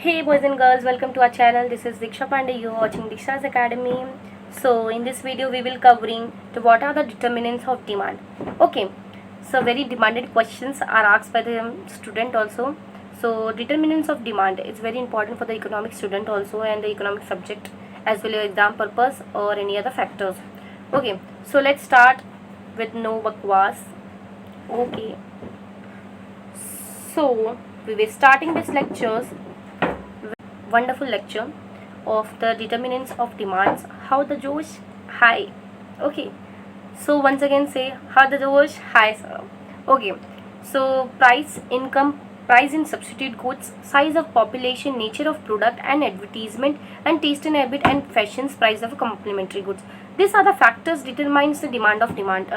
Hey boys and girls, welcome to our channel. This is Diksha Pandey. You are watching Diksha's Academy. So in this video we will covering to what are the determinants of demand. Okay, so very demanded questions are asked by the student also. So determinants of demand is very important for the economic student also and the economic subject as well as exam purpose or any other factors. Okay, so let's start with no bakwas. Okay, so we will starting this lectures wonderful lecture of the determinants of demands. How the Josh high. Okay, so once again say how the Josh high, sir. Okay, so price in substitute goods, size of population, nature of product and advertisement, and taste and habit and fashions, price of complementary goods. These are the factors determines the demand of demand.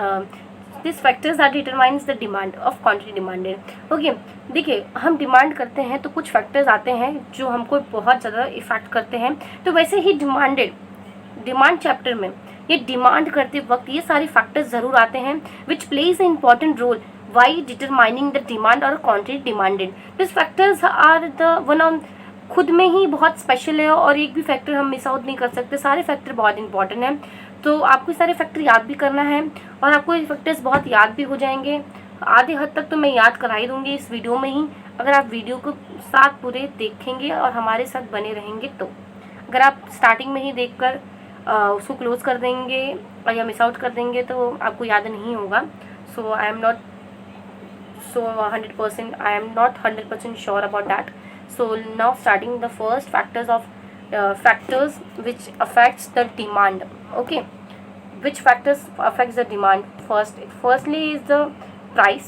These factors that determines the demand of quantity demanded. Okay, देखिए हम demand करते हैं तो कुछ factors आते हैं जो हमको बहुत ज़्यादा इफेक्ट करते हैं. तो वैसे ही डिमांड चैप्टर में ये डिमांड करते वक्त ये सारे फैक्टर्स ज़रूर आते हैं which plays a important role why determining the demand और quantity demanded. This factors are the one of खुद में ही बहुत स्पेशल है और एक भी फैक्टर हम मिस आउट नहीं कर सकते. सारे फैक्टर बहुत इंपॉर्टेंट हैं, तो आपको सारे फैक्टर याद भी करना है और आपको ये फैक्टर्स बहुत याद भी हो जाएंगे. आधे हद तक तो मैं याद करा ही दूंगी इस वीडियो में ही, अगर आप वीडियो को साथ पूरे देखेंगे और हमारे साथ बने रहेंगे. तो अगर आप स्टार्टिंग में ही देखकर उसको क्लोज कर देंगे या मिस आउट कर देंगे तो आपको याद नहीं होगा. So I am not 100% sure about that. So now starting the first factors which affects the demand. Okay, which factors affects the demand? Firstly is the price.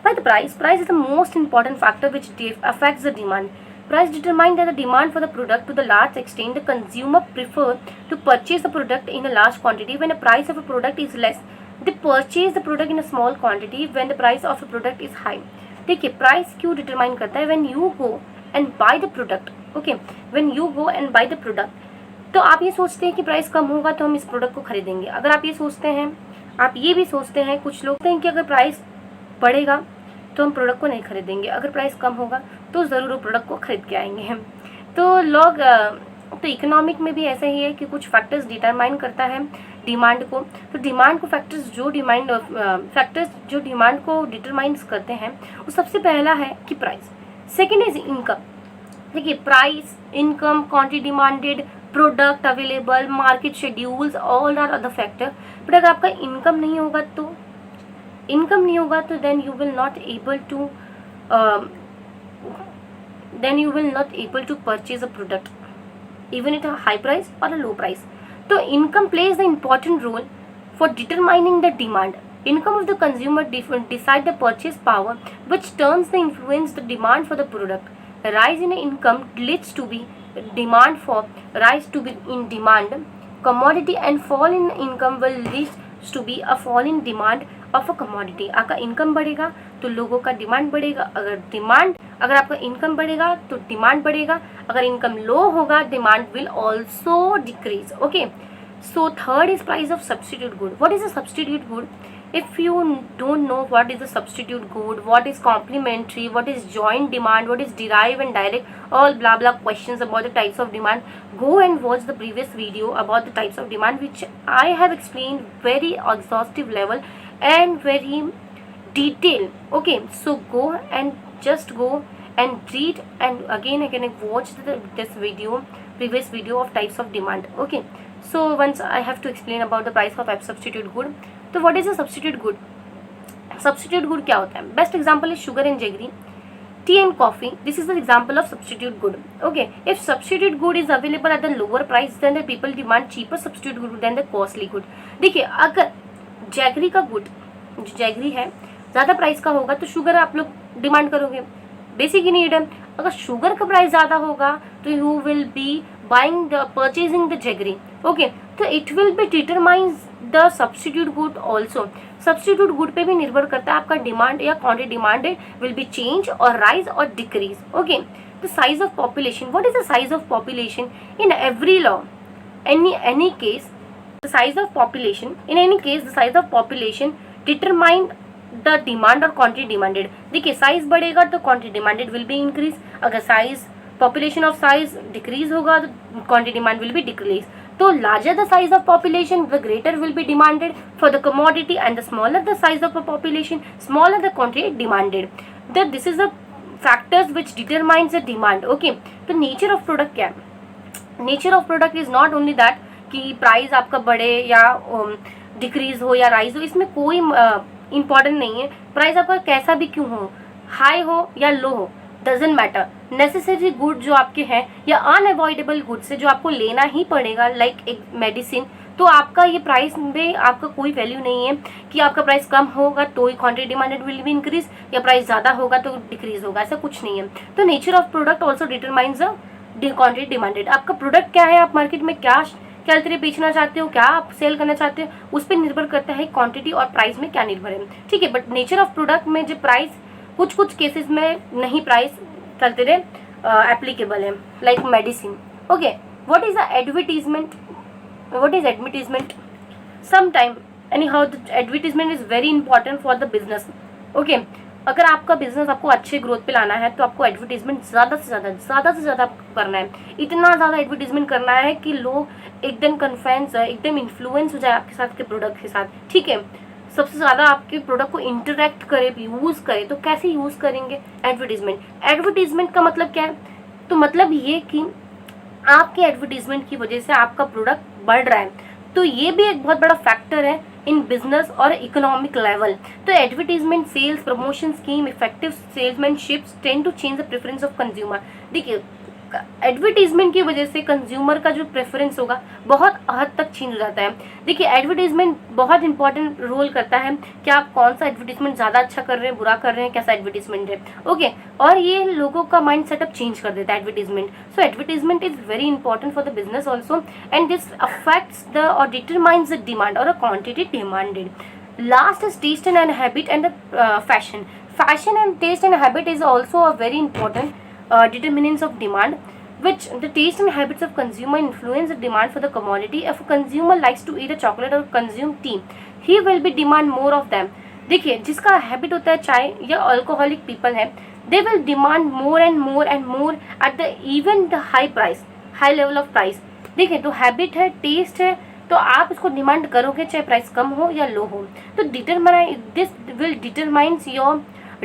By the price is the most important factor which affects the demand. Price determines that the demand for the product to the large extent the consumer prefer to purchase the product in a large quantity. When the price of a product is less, they purchase the product in a small quantity when the price of a product is high. देखिए price क्यों determine करता है? When you go and by the product. Okay, when you go and by the product, तो आप ये सोचते हैं कि प्राइस कम होगा तो हम इस प्रोडक्ट को खरीदेंगे. अगर आप ये सोचते हैं, आप ये भी सोचते हैं, कुछ लोग हैं कि अगर प्राइस बढ़ेगा तो हम प्रोडक्ट को नहीं खरीदेंगे, अगर प्राइस कम होगा तो ज़रूर वो प्रोडक्ट को खरीद के आएंगे हम. तो लोग तो इकोनॉमिक में भी ऐसा ही है कि कुछ फैक्टर्स डिटरमाइन करता है डिमांड को. तो डिमांड को फैक्टर्स जो डिमांड को डिटरमाइंस करते हैं वो सबसे पहला है कि प्राइस. Second is income. देखिए price, income, quantity demanded, product available, market schedules, all are other factor. But अगर आपका इनकम नहीं होगा तो then you will not able to purchase a product even at a high price or a low price. So income plays the important role for determining the demand. Income of the consumer decide the purchase power, which turns the influence the demand for the product. A rise in income leads to be in demand commodity, and fall in income will lead to be a fall in demand of a commodity. आपका income बढ़ेगा तो लोगों का demand बढ़ेगा. अगर आपका income बढ़ेगा तो डिमांड बढ़ेगा. अगर इनकम लो होगा demand will also decrease. Okay, so third is price of substitute good. What is a substitute good? If you don't know what is a substitute good, what is complementary, what is joint demand, what is derived and direct, all blah blah questions about the types of demand, go and watch the previous video about the types of demand which I have explained very exhaustive level and very detailed. Okay, so go and read and again watch this previous video of types of demand. Okay, so once I have to explain about the price of substitute good. तो what is a substitute good? Substitute good क्या होता है? Best example is sugar and jaggery, tea and coffee. This is the example of substitute good. Okay, if substitute good is available at the lower price then the people demand cheaper substitute good then the costly good. देखिए अगर jaggery का good, जो jaggery है, ज़्यादा price का होगा तो sugar आप लोग डिमांड करोगे, बेसिक नीड है. अगर शुगर का प्राइस ज़्यादा होगा तो you will be purchasing the jaggery. Okay, तो it will be determines the substitute good also. Substitute good पे भी निर्भर करता है आपका डिमांड या quantity demanded will be change और राइज और decrease. Okay, the size of population. What is the size of population in every law? any case the size of population determine the demand और quantity demanded. देखिए size बढ़ेगा तो quantity demanded will be increase, अगर size population of size decrease होगा तो quantity demand will be decrease. तो larger the size of population, the greater will be demanded for the commodity, and the smaller the size of the population, smaller the quantity demanded. This is the factors which determines the demand. Okay, तो nature of product क्या है? Nature of product is not only that कि price आपका बढ़े या decrease हो या rise हो, इसमें कोई इम्पॉर्टेंट नहीं है प्राइस आपका कैसा भी क्यों हो, हाई हो या लो हो, डजेंट मैटर। नेसेसरी गुड जो आपके हैं या अनअवॉइडेबल गुड से जो आपको लेना ही पड़ेगा, लाइक एक मेडिसिन, तो आपका ये प्राइस में आपका कोई वैल्यू नहीं है कि आपका प्राइस कम होगा तो ही quantity demanded will be increase या प्राइस ज़्यादा होगा तो डिक्रीज होगा, ऐसा कुछ नहीं है। तो nature of product also determines the quantity demanded. आपका प्रोडक्ट क्या है, आप मार्केट में क्या तरह बेचना चाहते हो, क्या आप सेल करना चाहते हो, उस पर निर्भर करता है क्वांटिटी और प्राइस में क्या निर्भर है, ठीक है। बट नेचर ऑफ प्रोडक्ट में जो प्राइस कुछ केसेस में नहीं प्राइस चलते रहे एप्लीकेबल है, like medicine. Okay, what is the advertisement, what is advertisement? Some time anyhow the advertisement is very important for the business. Okay, अगर आपका बिजनेस आपको अच्छे ग्रोथ पे लाना है तो आपको एडवर्टीजमेंट ज़्यादा से ज़्यादा करना है। इतना ज़्यादा एडवर्टीजमेंट करना है कि लोग एकदम कन्फ्रेंस एकदम इन्फ्लुएंस हो जाए आपके साथ के प्रोडक्ट के साथ, ठीक है। सबसे ज़्यादा आपके प्रोडक्ट को इंटरेक्ट करे, यूज़ करे, तो कैसे यूज़ करेंगे? एडवर्टीजमेंट का मतलब क्या है? तो मतलब ये कि आपके एडवर्टीजमेंट की वजह से आपका प्रोडक्ट बढ़ रहा है, तो ये भी एक बहुत बड़ा फैक्टर है इन बिजनेस और इकोनॉमिक लेवल। तो advertisement, sales promotion scheme, effective salesmanship tend to change the preference of consumer. देखिए एडवर्टीजमेंट की वजह से कंज्यूमर का जो प्रेफरेंस होगा बहुत हद तक चेंज हो जाता है। देखिए एडवर्टीजमेंट बहुत इंपॉर्टेंट रोल करता है कि आप कौन सा एडवर्टीजमेंट ज़्यादा अच्छा कर रहे हैं, बुरा कर रहे हैं, कैसा एडवर्टीजमेंट है, ओके। और ये लोगों का माइंड सेटअप चेंज कर देता है advertisement. So advertisement is very important for the business also, and this affects the और डिटरमाइंस द डिमांड और a quantity demanded. Last is taste and habit and fashion. Fashion and taste and habit is also a very important determinants of demand, which the taste and habits of consumer influence the demand for the commodity. If a consumer likes to eat a chocolate or consume tea, he will be demand more of them. देखिए जिसका habit होता है चाय या alcoholic people है, they will demand more and more and more at the even the high level of price. देखिए तो habit है, टेस्ट है, तो आप इसको डिमांड करोगे चाहे प्राइस कम हो या लो हो। तो this will determines your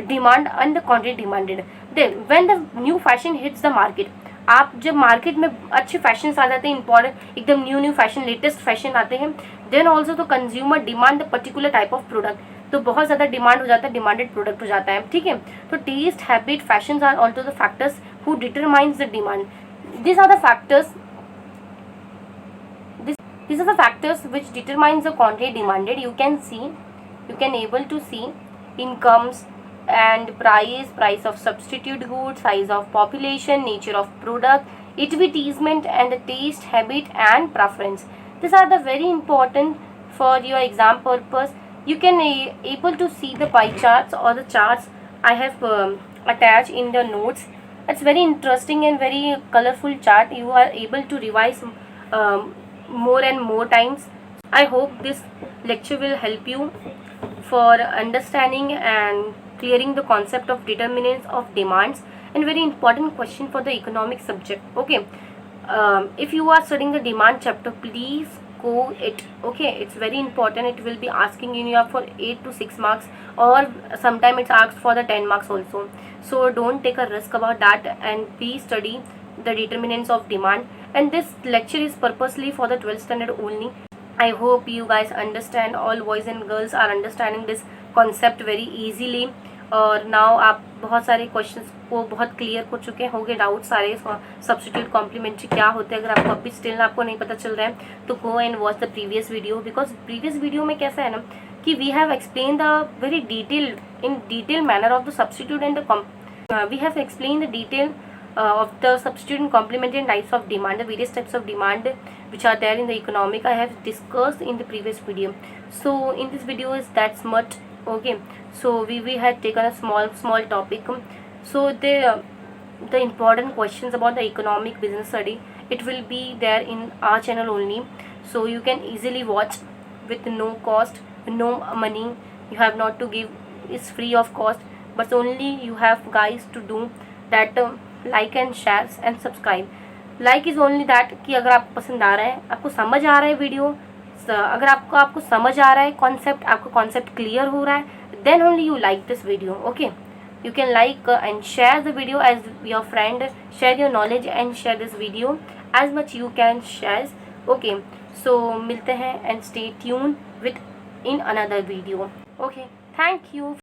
demand and the quantity demanded. Then when the new fashion hits the market, आप जब मार्केट में अच्छे फैशन आ जाते हैं, इंपॉर्टेंट एकदम न्यू फैशन, लेटेस्ट फैशन आते हैं, देन ऑल्सो तो consumer demand the particular type of product, तो बहुत ज़्यादा डिमांड हो जाता है, डिमांडेड प्रोडक्ट हो जाता है, ठीक है। तो taste, habit, fashion are also the factors who determines the demand. These are the factors which determines the quantity demanded. You can able to see incomes and price of substitute goods, size of population, nature of product, advertisement, and the taste, habit, and preference. These are the very important for your exam purpose. You can able to see the pie charts or the charts I have attached in the notes. It's very interesting and very colorful chart. You are able to revise more and more times. I hope this lecture will help you for understanding and clearing the concept of determinants of demands, and very important question for the economic subject. Okay, if you are studying the demand chapter, please go it. Okay, it's very important. It will be asking you for 8 to 6 marks, or sometime it's asked for the 10 marks also. So don't take a risk about that, and please study the determinants of demand. And this lecture is purposely for the 12th standard only. I hope you guys understand, all boys and girls are understanding this concept very easily. और now आप बहुत सारे questions को बहुत clear हो चुके होंगे, doubt सारे सब्स्टिट्यूट कॉम्प्लीमेंट्री क्या होते हैं। अगर आपको अभी स्टिल आपको नहीं पता चल रहा है तो go and watch the previous video, because previous video में कैसा है ना कि we have explain the very detail manner of the substitute and we have explain the detail of the substitute and complementary types of demand, the various types of demand which are there in the economic, I have discussed in the previous video. So in this video is that much. Okay, so we had taken a small topic. So the important questions about the economic business study, it will be there in our channel only, so you can easily watch with no cost, no money. You have not to give is free of cost, but only you have guys to do that like and share and subscribe. Like is only that कि अगर आपको पसंद आ रहा है, आपको समझ आ रहा है वीडियो, अगर आपको समझ आ रहा है कॉन्सेप्ट, आपको कॉन्सेप्ट क्लियर हो रहा है, then only you like this video. Okay, you can like and share the video as your friend, share your knowledge and share this video as much you can share. Okay, so मिलते हैं and stay tuned with in another video. Okay, thank you.